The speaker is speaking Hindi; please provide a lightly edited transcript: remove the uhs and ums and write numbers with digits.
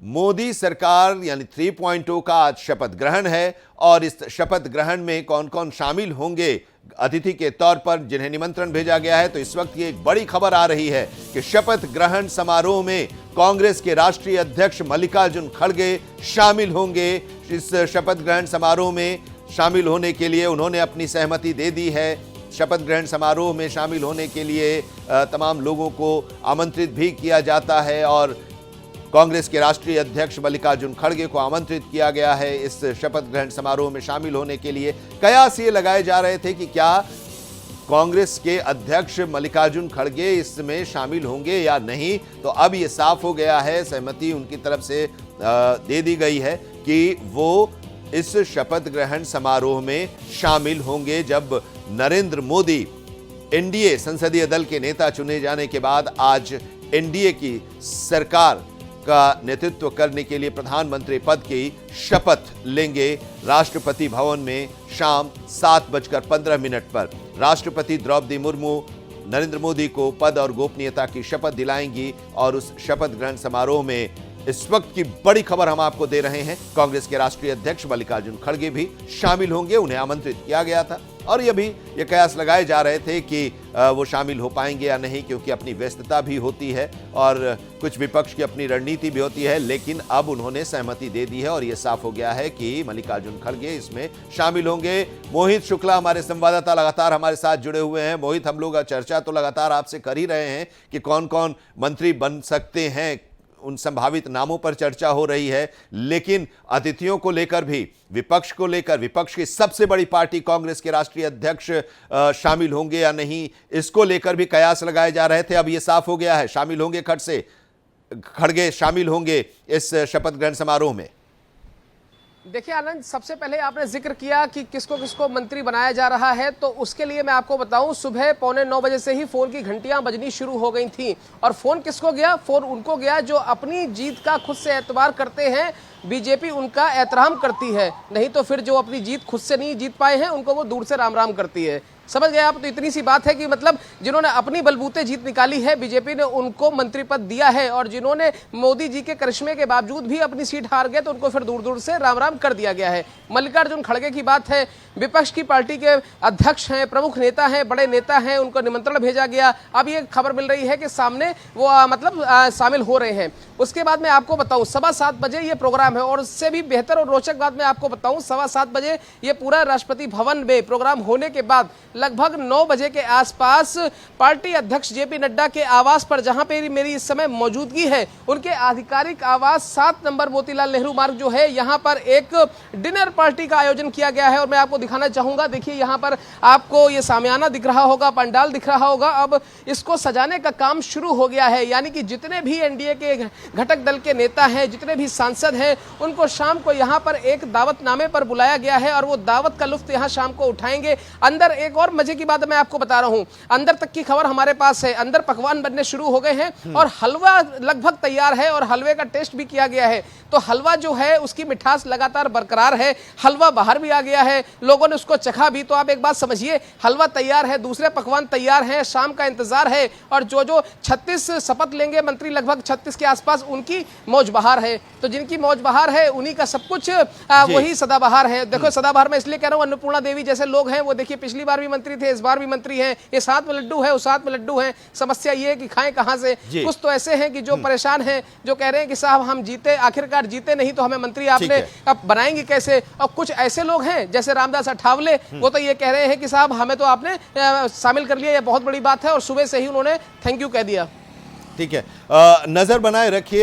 मोदी सरकार यानी 3.0 का आज शपथ ग्रहण है और इस शपथ ग्रहण में कौन कौन शामिल होंगे अतिथि के तौर पर जिन्हें निमंत्रण भेजा गया है, तो इस वक्त ये एक बड़ी खबर आ रही है कि शपथ ग्रहण समारोह में कांग्रेस के राष्ट्रीय अध्यक्ष मल्लिकार्जुन खड़गे शामिल होंगे। इस शपथ ग्रहण समारोह में शामिल होने के लिए उन्होंने अपनी सहमति दे दी है। शपथ ग्रहण समारोह में शामिल होने के लिए तमाम लोगों को आमंत्रित भी किया जाता है और कांग्रेस के राष्ट्रीय अध्यक्ष मल्लिकार्जुन खड़गे को आमंत्रित किया गया है इस शपथ ग्रहण समारोह में शामिल होने के लिए। कयास ये लगाए जा रहे थे कि क्या कांग्रेस के अध्यक्ष मल्लिकार्जुन खड़गे इसमें शामिल होंगे या नहीं, तो अब ये साफ हो गया है, सहमति उनकी तरफ से दे दी गई है कि वो इस शपथ ग्रहण समारोह में शामिल होंगे। जब नरेंद्र मोदी एनडीए संसदीय दल के नेता चुने जाने के बाद आज एनडीए की सरकार का नेतृत्व करने के लिए प्रधानमंत्री पद की शपथ लेंगे। राष्ट्रपति भवन में शाम 7:15 पर राष्ट्रपति द्रौपदी मुर्मू नरेंद्र मोदी को पद और गोपनीयता की शपथ दिलाएंगी और उस शपथ ग्रहण समारोह में इस वक्त की बड़ी खबर हम आपको दे रहे हैं, कांग्रेस के राष्ट्रीय अध्यक्ष मल्लिकार्जुन खड़गे भी शामिल होंगे। उन्हें आमंत्रित किया गया था और ये कयास लगाए जा रहे थे कि वो शामिल हो पाएंगे या नहीं, क्योंकि अपनी व्यस्तता भी होती है और कुछ विपक्ष की अपनी रणनीति भी होती है। लेकिन अब उन्होंने सहमति दे दी है और ये साफ हो गया है कि मल्लिकार्जुन खड़गे इसमें शामिल होंगे। मोहित शुक्ला हमारे संवाददाता लगातार हमारे साथ जुड़े हुए हैं। मोहित, हम लोग चर्चा तो लगातार आपसे कर ही रहे हैं कि कौन कौन मंत्री बन सकते हैं, उन संभावित नामों पर चर्चा हो रही है, लेकिन अतिथियों को लेकर भी विपक्ष को लेकर, विपक्ष की सबसे बड़ी पार्टी कांग्रेस के राष्ट्रीय अध्यक्ष शामिल होंगे या नहीं, इसको लेकर भी कयास लगाए जा रहे थे। अब यह साफ हो गया है, शामिल होंगे खड़गे शामिल होंगे इस शपथ ग्रहण समारोह में। देखिए आनंद, सबसे पहले आपने जिक्र किया कि किसको किसको मंत्री बनाया जा रहा है, तो उसके लिए मैं आपको बताऊं सुबह 8:45 बजे से ही फोन की घंटियां बजनी शुरू हो गई थी। और फोन किसको गया? फोन उनको गया जो अपनी जीत का खुद से एतबार करते हैं। बीजेपी उनका एहतराम करती है, नहीं तो फिर जो अपनी जीत खुद से नहीं जीत पाए हैं उनको वो दूर से राम राम करती है। समझ गए आप? तो इतनी सी बात है कि मतलब जिन्होंने अपनी बलबूते जीत निकाली है, बीजेपी ने उनको मंत्री पद दिया है और जिन्होंने मोदी जी के करिश्मे के बावजूद भी अपनी सीट हार गए तो उनको फिर दूर दूर से राम राम कर दिया गया है। मल्लिकार्जुन खड़गे की बात है, विपक्ष की पार्टी के अध्यक्ष हैं, प्रमुख नेता हैं, बड़े नेता हैं, उनको निमंत्रण भेजा गया। अब ये खबर मिल रही है कि सामने वो शामिल हो रहे हैं। उसके बाद मैं आपको बताऊं 7:15 बजे ये प्रोग्राम है और उससे भी बेहतर और रोचक बात मैं आपको बताऊं, 7:15 बजे ये पूरा राष्ट्रपति भवन में प्रोग्राम होने के बाद लगभग 9 बजे के आसपास पार्टी अध्यक्ष जेपी नड्डा के आवास पर, जहां पे मेरी इस समय मौजूदगी है, उनके आधिकारिक आवास 7 नंबर मोतीलाल नेहरू मार्ग जो है, यहां पर एक डिनर पार्टी का आयोजन किया गया है। और मैं आपको दिखाना चाहूंगा, देखिए यहां पर आपको ये सामियाना दिख रहा होगा, पंडाल दिख रहा होगा। अब इसको सजाने का काम शुरू हो गया है, यानी कि जितने भी एनडीए के घटक दल के नेता हैं, जितने भी सांसद हैं, उनको शाम को यहां पर एक दावतनामे पर बुलाया गया है और वो दावत का लुत्फ यहां शाम को उठाएंगे। अंदर एक और मजे की बात मैं आपको बता रहा हूं, अंदर तक की खबर हमारे पास है, अंदर पकवान बनने शुरू हो गए हैं और हलवा लगभग तैयार है और हलवे का टेस्ट भी किया गया है। तो हलवा जो है उसकी मिठास लगातार बरकरार है, हलवा बाहर भी आ गया है, लोगों ने उसको चखा भी। तो आप एक बात समझिए, हलवा तैयार है, दूसरे पकवान तैयार हैं, शाम का इंतजार है। और जो 36 शपथ लेंगे मंत्री, लगभग 36 के आसपास, उनकी मौज बहार है। तो जिनकी मौज बहार है उन्हीं का सब कुछ वही सदाबहार है। देखो सदाबहार मैं इसलिए कह रहा हूं, अन्नपूर्णा देवी जैसे लोग हैं, वो देखिए पिछली बार भी मंत्री थे, इस बार भी मंत्री हैं, ये साथ में लड्डू है, उस साथ में लड्डू है। समस्या ये है कि खाएं कहां से। कुछ तो ऐसे हैं कि जो परेशान हैं, जो कह रहे हैं कि साहब हम जीते, आखिरकार जीते नहीं तो हमें मंत्री आपने अब बनाएंगे कैसे। और कुछ ऐसे लोग हैं जैसे रामदास अठावले, वो तो ये कह रहे हैं कि साहब हमें तो आपने शामिल कर लिया, ये बहुत बड़ी बात है। और सुबह से ही उन्होंने थैंक यू कह दिया। ठीक है, नजर बनाए रखिए।